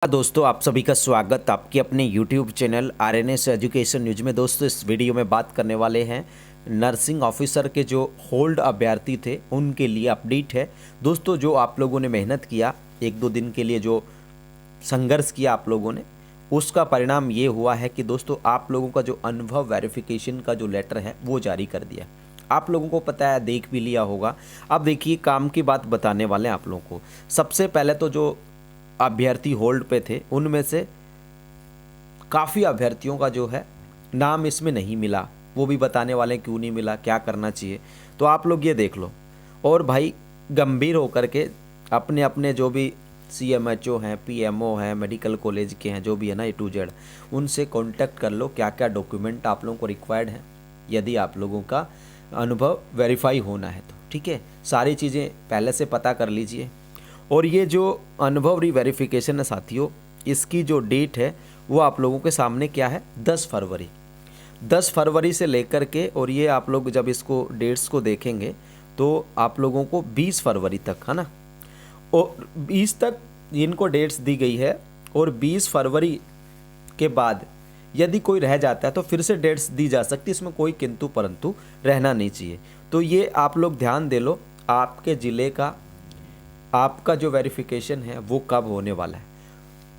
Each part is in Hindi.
दोस्तों, आप सभी का स्वागत आपके अपने YouTube channel RNS education news में। दोस्तों, इस वीडियो में बात करने वाले हैं नर्सिंग ऑफिसर के जो होल्ड अभ्यर्थी थे उनके लिए अपडेट है। दोस्तों, जो आप लोगों ने मेहनत किया, एक दो दिन के लिए जो संघर्ष किया आप लोगों ने, उसका परिणाम ये हुआ है कि दोस्तों आप लोगों का जो अनुभव वेरिफिकेशन का जो लेटर है वो जारी कर दिया। आप लोगों को पता है, देख भी लिया होगा। अब देखिए, काम की बात बताने वाले हैं आप लोगों को। सबसे पहले तो जो अभ्यर्थी होल्ड पे थे उनमें से काफ़ी अभ्यर्थियों का जो है नाम इसमें नहीं मिला, वो भी बताने वाले क्यों नहीं मिला, क्या करना चाहिए। तो आप लोग ये देख लो और भाई गंभीर होकर के अपने अपने जो भी CMHO हैं, PMO हैं, मेडिकल कॉलेज के हैं, जो भी है ना A to Z, उनसे कांटेक्ट कर लो क्या क्या डॉक्यूमेंट आप लोगों को रिक्वायर्ड है यदि आप लोगों का अनुभव वेरीफाई होना है तो। ठीक है, सारी चीज़ें पहले से पता कर लीजिए। और ये जो अनुभव रीवेरिफिकेशन है साथियों, इसकी जो डेट है वो आप लोगों के सामने क्या है, 10 फरवरी। 10 फरवरी से लेकर के, और ये आप लोग जब इसको डेट्स को देखेंगे तो आप लोगों को 20 फरवरी तक, है ना, और 20 तक इनको डेट्स दी गई है। और 20 फरवरी के बाद यदि कोई रह जाता है तो फिर से डेट्स दी जा सकती है, इसमें कोई किंतु परंतु रहना नहीं चाहिए। तो ये आप लोग ध्यान दे लो, आपके ज़िले का आपका जो वेरिफिकेशन है वो कब होने वाला है,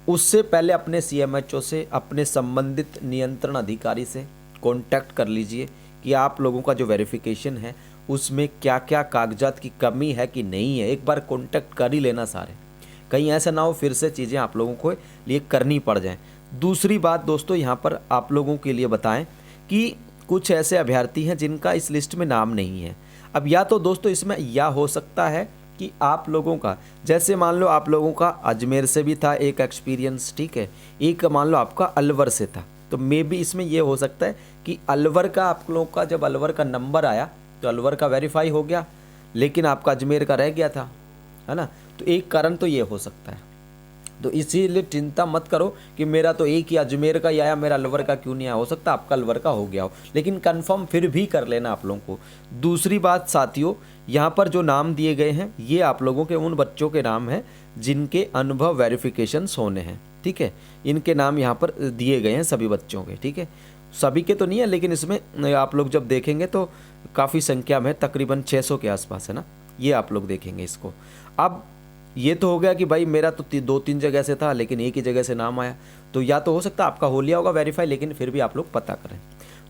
उससे पहले अपने CMHO से, अपने संबंधित नियंत्रण अधिकारी से कांटेक्ट कर लीजिए कि आप लोगों का जो वेरिफिकेशन है उसमें क्या क्या कागजात की कमी है कि नहीं है। एक बार कांटेक्ट कर ही लेना सारे, कहीं ऐसा ना हो फिर से चीज़ें आप लोगों को लिए करनी पड़ जाएं। दूसरी बात दोस्तों, यहाँ पर आप लोगों के लिए बताएं कि कुछ ऐसे अभ्यर्थी हैं जिनका इस लिस्ट में नाम नहीं है। अब या तो दोस्तों इसमें या हो सकता है कि आप लोगों का, जैसे मान लो आप लोगों का अजमेर से भी था एक एक्सपीरियंस, ठीक है, एक मान लो आपका अलवर से था, तो मे बी इसमें ये हो सकता है कि अलवर का आप लोगों का जब अलवर का नंबर आया तो अलवर का वेरीफाई हो गया, लेकिन आपका अजमेर का रह गया था, है ना। तो एक कारण तो ये हो सकता है। तो इसीलिए चिंता मत करो कि मेरा तो एक ही अजमेर का ही आया, मेरा अलवर का क्यों नहीं आया। हो सकता है आपका अलवर का हो गया हो, लेकिन कंफर्म फिर भी कर लेना आप लोगों को। दूसरी बात साथियों, यहाँ पर जो नाम दिए गए हैं ये आप लोगों के उन बच्चों के नाम हैं जिनके अनुभव वेरिफिकेशंस होने हैं। ठीक है, इनके नाम यहाँ पर दिए गए हैं सभी बच्चों के। ठीक है, सभी के तो नहीं है, लेकिन इसमें आप लोग जब देखेंगे तो काफ़ी संख्या में, तकरीबन 600 के आसपास, है ना, ये आप लोग देखेंगे इसको। अब ये तो हो गया कि भाई मेरा तो 2-3 जगह से था लेकिन एक ही जगह से नाम आया, तो या तो हो सकता है आपका हो लिया होगा वेरीफाई, लेकिन फिर भी आप लोग पता करें।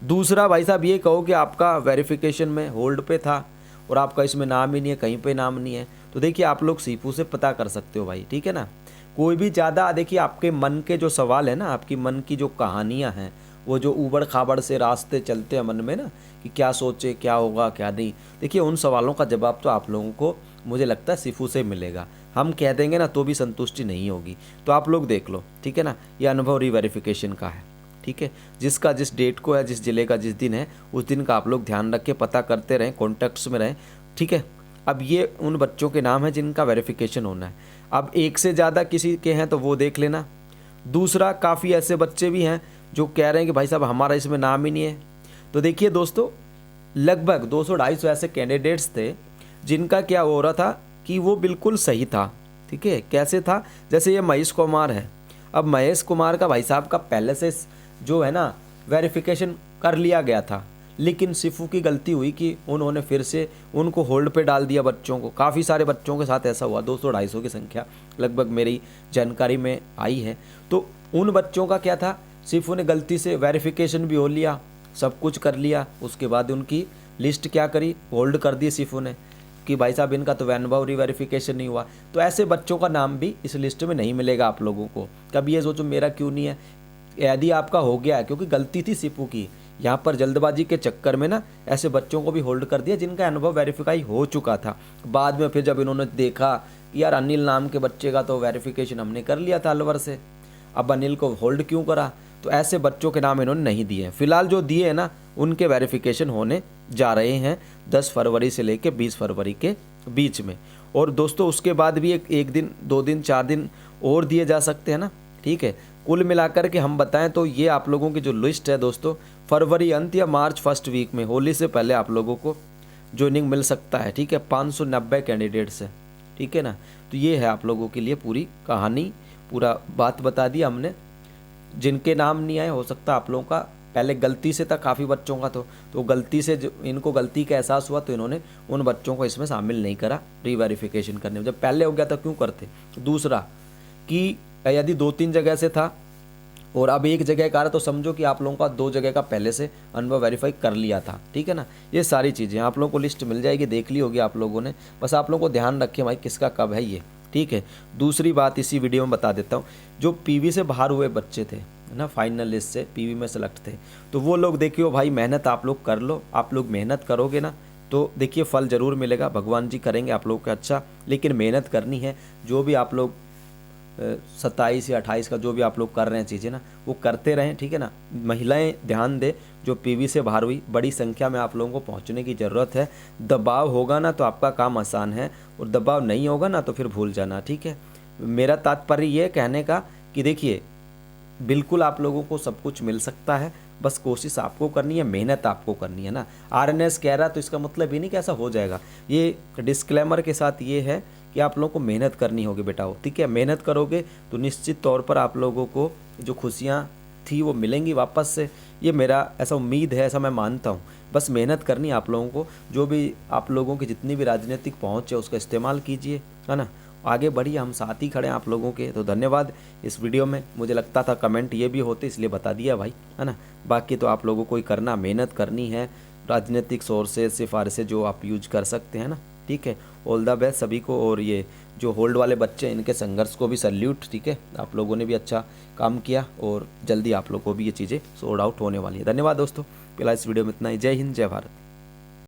दूसरा भाई साहब, ये कहो कि आपका वेरिफिकेशन में होल्ड पे था और आपका इसमें नाम ही नहीं है, कहीं पे नाम नहीं है, तो देखिए आप लोग सीपू से पता कर सकते हो भाई। ठीक है ना, कोई भी ज़्यादा देखिए आपके मन के जो सवाल है ना, आपकी मन की जो कहानियाँ हैं, वो जो ऊबड़ खाबड़ से रास्ते चलते हैं मन में ना कि क्या सोचे, क्या होगा क्या नहीं, देखिए उन सवालों का जवाब तो आप लोगों को मुझे लगता है सीफू से मिलेगा। हम कह देंगे ना तो भी संतुष्टि नहीं होगी। तो आप लोग देख लो, ठीक है ना, ये अनुभव रीवेरिफिकेशन का है। ठीक है, जिसका जिस डेट को है, जिस जिले का जिस दिन है, उस दिन का आप लोग ध्यान रख के पता करते रहें, कॉन्टैक्ट्स में रहें। ठीक है, अब ये उन बच्चों के नाम है जिनका वेरिफिकेशन होना है। अब एक से ज़्यादा किसी के हैं तो वो देख लेना। दूसरा, काफ़ी ऐसे बच्चे भी हैं जो कह रहे हैं कि भाई साहब हमारा इसमें नाम ही नहीं है। तो देखिए दोस्तों, लगभग 200-250 ऐसे कैंडिडेट्स थे जिनका क्या हो रहा था कि वो बिल्कुल सही था। ठीक है, कैसे था, जैसे ये महेश कुमार है। अब महेश कुमार का भाई साहब का पहले से जो है ना वेरिफिकेशन कर लिया गया था, लेकिन सिफू की गलती हुई कि उन्होंने फिर से उनको होल्ड पे डाल दिया बच्चों को। काफ़ी सारे बच्चों के साथ ऐसा हुआ, 200-250 की संख्या लगभग मेरी जानकारी में आई है। तो उन बच्चों का क्या था, सिफू ने गलती से वेरिफिकेशन भी हो लिया, सब कुछ कर लिया, उसके बाद उनकी लिस्ट क्या करी, होल्ड कर दी सिफू ने कि भाई साहब इनका तो अनुभव रीवेरिफिकेशन नहीं हुआ। तो ऐसे बच्चों का नाम भी इस लिस्ट में नहीं मिलेगा आप लोगों को। कभी ये सोचो मेरा क्यों नहीं है, यदि आपका हो गया है क्योंकि गलती थी सिपू की, यहाँ पर जल्दबाजी के चक्कर में ना ऐसे बच्चों को भी होल्ड कर दिया जिनका अनुभव वेरीफाई हो चुका था। बाद में फिर जब इन्होंने देखा कि यार अनिल नाम के बच्चे का तो वेरिफिकेशन हमने कर लिया था अलवर से, अब अनिल को होल्ड क्यों करा, तो ऐसे बच्चों के नाम इन्होंने नहीं दिए हैं। फिलहाल जो दिए हैं ना उनके वेरिफिकेशन होने जा रहे हैं 10 फरवरी से लेकर 20 फरवरी के बीच में। और दोस्तों उसके बाद भी एक दिन, 2 दिन, 4 दिन और दिए जा सकते हैं ना। ठीक है, कुल मिलाकर के हम बताएं तो ये आप लोगों की जो लिस्ट है दोस्तों, फरवरी अंत या मार्च फर्स्ट वीक में, होली से पहले आप लोगों को ज्वाइनिंग मिल सकता है। ठीक है, 590 कैंडिडेट्स है। ठीक है ना, तो ये है आप लोगों के लिए पूरी कहानी पूरा बात बता दिया हमने। जिनके नाम नहीं आए, हो सकता आप लोगों का पहले गलती से था, काफ़ी बच्चों का तो गलती से जो इनको गलती का एहसास हुआ तो इन्होंने उन बच्चों को इसमें शामिल नहीं करा री वेरिफिकेशन करने में। जब पहले हो गया था क्यों करते। दूसरा कि यदि 2-3 जगह से था और अब एक जगह का रहा तो समझो कि आप लोगों का 2 जगह का पहले से अनुभव वेरीफाई कर लिया था, ठीक है ना। ये सारी चीज़ें आप लोगों को लिस्ट मिल जाएगी, देख ली होगी आप लोगों ने। बस आप लोगों को ध्यान रखें भाई किसका कब है ये, ठीक है। दूसरी बात इसी वीडियो में बता देता हूँ, जो पीवी से बाहर हुए बच्चे थे ना, फाइनल लिस्ट से पीवी में सेलेक्ट थे, तो वो लोग देखियो भाई मेहनत आप लोग कर लो। आप लोग मेहनत करोगे ना तो देखिए फल ज़रूर मिलेगा, भगवान जी करेंगे आप लोग का अच्छा। लेकिन मेहनत करनी है। जो भी आप लोग 27 या 28 का जो भी आप लोग कर रहे हैं चीज़ें ना, वो करते रहें, ठीक है ना। महिलाएं ध्यान दें जो पीवी से बाहर हुई, बड़ी संख्या में आप लोगों को पहुंचने की ज़रूरत है। दबाव होगा ना तो आपका काम आसान है, और दबाव नहीं होगा ना तो फिर भूल जाना, ठीक है। मेरा तात्पर्य ये कहने का कि देखिए बिल्कुल आप लोगों को सब कुछ मिल सकता है, बस कोशिश आपको करनी है, मेहनत आपको करनी है ना। आरएनएस कह रहा तो इसका मतलब ये नहीं कि ऐसा हो जाएगा। ये डिस्क्लेमर के साथ ये है कि आप लोगों को मेहनत करनी होगी बेटा, ठीक है। मेहनत करोगे तो निश्चित तौर पर आप लोगों को जो खुशियाँ थी वो मिलेंगी वापस से। ये मेरा ऐसा उम्मीद है, ऐसा मैं मानता हूँ। बस मेहनत करनी है आप लोगों को। जो भी आप लोगों की जितनी भी राजनीतिक पहुँच है उसका इस्तेमाल कीजिए, है ना। आगे बढ़िए, हम साथ ही खड़े हैं आप लोगों के। तो धन्यवाद। इस वीडियो में मुझे लगता था कमेंट ये भी होते, इसलिए बता दिया भाई, है ना। बाकी तो आप लोगों को ही करना, मेहनत करनी है। राजनीतिक सोर्सेज सिफारिशें जो आप यूज कर सकते हैं ना, ठीक है। ऑल द बेस्ट सभी को। और ये जो होल्ड वाले बच्चे हैं इनके संघर्ष को भी सैल्यूट, ठीक है। आप लोगों ने भी अच्छा काम किया और जल्दी आप लोग को भी ये चीज़ें सॉर्ट आउट होने वाली है। धन्यवाद दोस्तों। फिलहाल इस वीडियो में इतना ही। जय हिंद, जय भारत।